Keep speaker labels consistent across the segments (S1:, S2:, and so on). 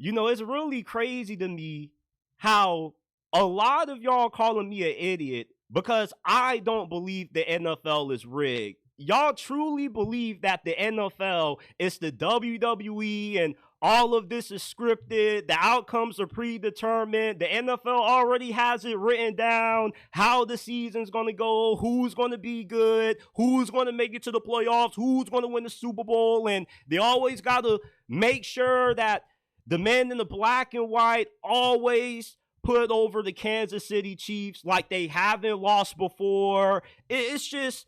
S1: It's really crazy to me how a lot of y'all calling me an idiot because I don't believe the NFL is rigged. Y'all truly believe that the NFL is the WWE and all of this is scripted, the outcomes are predetermined, the NFL already has it written down how the season's going to go, who's going to be good, who's going to make it to the playoffs, who's going to win the Super Bowl, and they always got to make sure that the men in the black and white always put over the Kansas City Chiefs like they haven't lost before. It's just,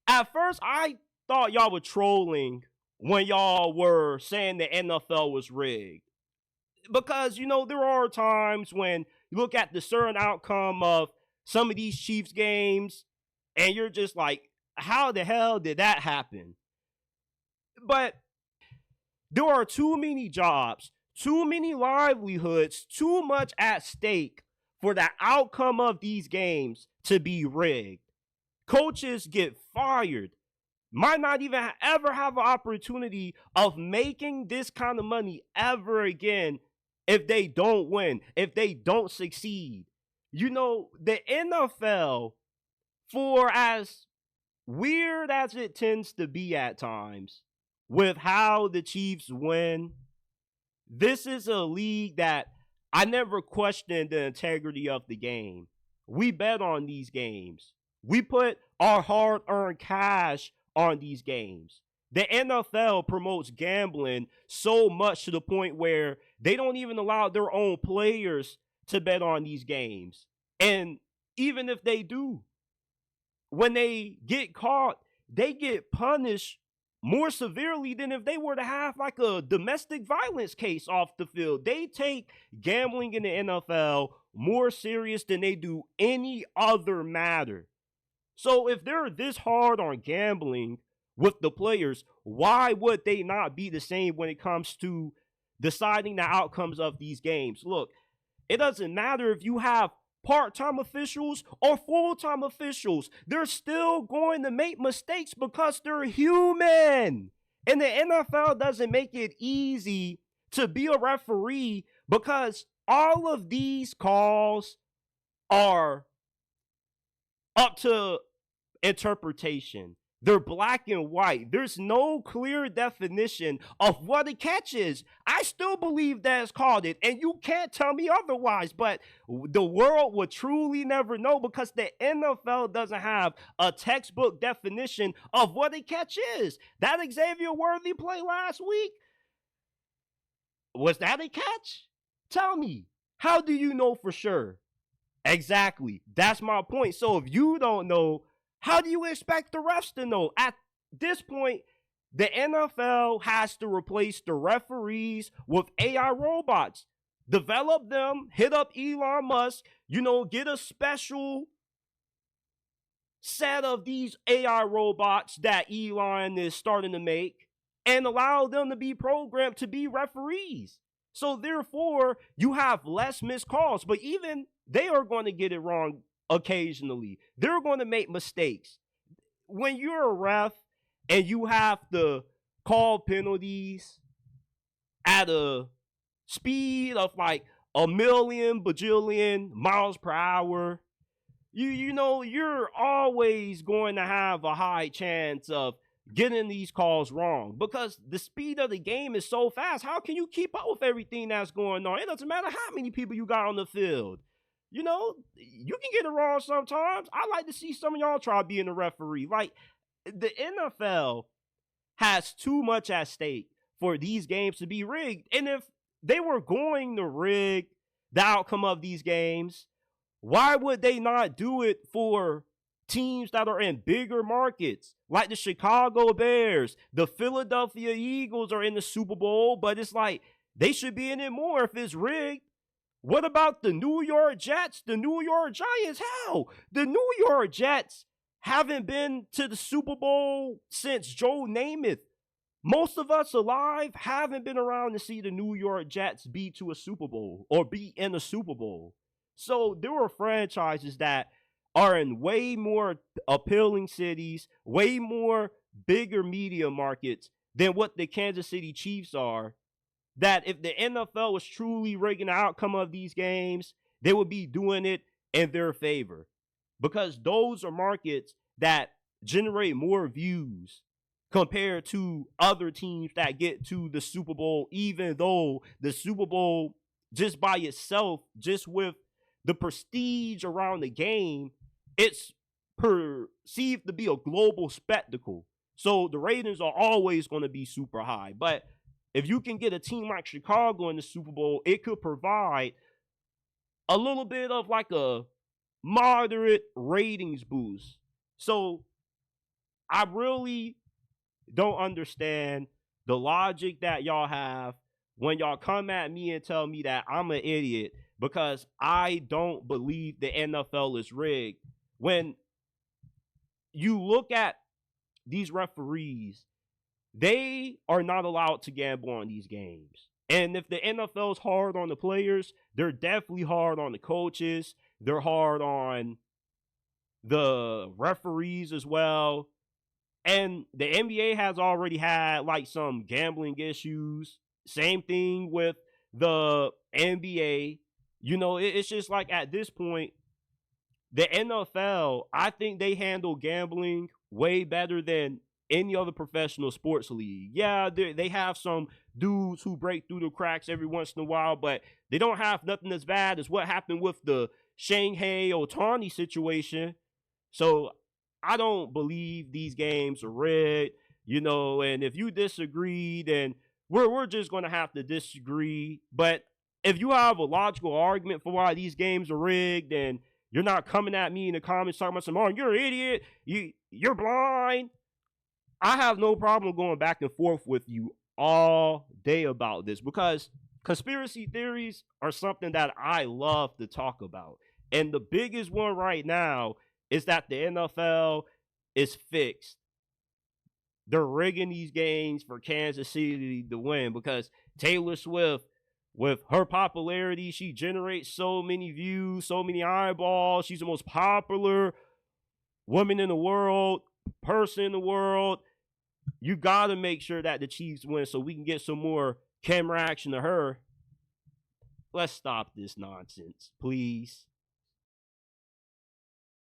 S1: at first, I thought y'all were trolling when y'all were saying the NFL was rigged. Because, there are times when you look at the certain outcome of some of these Chiefs games and you're just like, how the hell did that happen? But there are too many jobs, too many livelihoods, too much at stake for the outcome of these games to be rigged. Coaches get fired, might not even ever have an opportunity of making this kind of money ever again if they don't win, if they don't succeed. The NFL, for as weird as it tends to be at times with how the Chiefs win, this is a league that I never questioned the integrity of the game. We bet on these games. We put our hard-earned cash on these games. The NFL promotes gambling so much to the point where they don't even allow their own players to bet on these games. And even if they do, when they get caught, they get punished more severely than if they were to have like a domestic violence case off the field. They take gambling in the NFL more serious than they do any other matter. So if they're this hard on gambling with the players, why would they not be the same when it comes to deciding the outcomes of these games? Look, it doesn't matter if you have part-time officials or full-time officials. They're still going to make mistakes because they're human. And the NFL doesn't make it easy to be a referee because all of these calls are up to interpretation. They're black and white. There's no clear definition of what a catch is. I still believe that's called it, and you can't tell me otherwise, but the world will truly never know because the NFL doesn't have a textbook definition of what a catch is. That Xavier Worthy play last week, was that a catch? Tell me. How do you know for sure? Exactly. That's my point. So if you don't know, how do you expect the refs to know? At this point, the NFL has to replace the referees with AI robots. Develop them, hit up Elon Musk, get a special set of these AI robots that Elon is starting to make and allow them to be programmed to be referees. So therefore, you have less missed calls, but even they are going to get it wrong occasionally. They're going to make mistakes. When you're a ref and you have to call penalties at a speed of like a million bajillion miles per hour, you're always going to have a high chance of getting these calls wrong because the speed of the game is so fast. How can you keep up with everything that's going on? It doesn't matter how many people you got on the field. You can get it wrong sometimes. I like to see some of y'all try being a referee. Like, the NFL has too much at stake for these games to be rigged. And if they were going to rig the outcome of these games, why would they not do it for teams that are in bigger markets? Like the Chicago Bears, the Philadelphia Eagles are in the Super Bowl, but it's like they should be in it more if it's rigged. What about the New York Jets, the New York Giants? Hell, the New York Jets haven't been to the Super Bowl since Joe Namath. Most of us alive haven't been around to see the New York Jets be to a Super Bowl or be in a Super Bowl. So there are franchises that are in way more appealing cities, way more bigger media markets than what the Kansas City Chiefs are. that if the NFL was truly rigging the outcome of these games, they would be doing it in their favor, because those are markets that generate more views compared to other teams that get to the Super Bowl, even though the Super Bowl just by itself, just with the prestige around the game, it's perceived to be a global spectacle. So the ratings are always going to be super high. But if you can get a team like Chicago in the Super Bowl, it could provide a little bit of like a moderate ratings boost. So I really don't understand the logic that y'all have when y'all come at me and tell me that I'm an idiot because I don't believe the NFL is rigged. When you look at these referees, they are not allowed to gamble on these games. And if the NFL's hard on the players, they're definitely hard on the coaches. They're hard on the referees as well. And the NBA has already had like some gambling issues. Same thing with the NBA. You know, it's just like at this point, the NFL, I think they handle gambling way better than any other professional sports league. Yeah, they have some dudes who break through the cracks every once in a while, but they don't have nothing as bad as what happened with the Shanghai Otani situation. So I don't believe these games are rigged, you know, and if you disagree, then we're just gonna have to disagree. But if you have a logical argument for why these games are rigged, and you're not coming at me in the comments talking about some, oh, you're an idiot, you're blind. I have no problem going back and forth with you all day about this, because conspiracy theories are something that I love to talk about. And the biggest one right now is that the NFL is fixed. They're rigging these games for Kansas City to win because Taylor Swift, with her popularity, she generates so many views, so many eyeballs. She's the most popular woman in the world, person in the world. You got to make sure that the Chiefs win so we can get some more camera action to her. Let's stop this nonsense, please.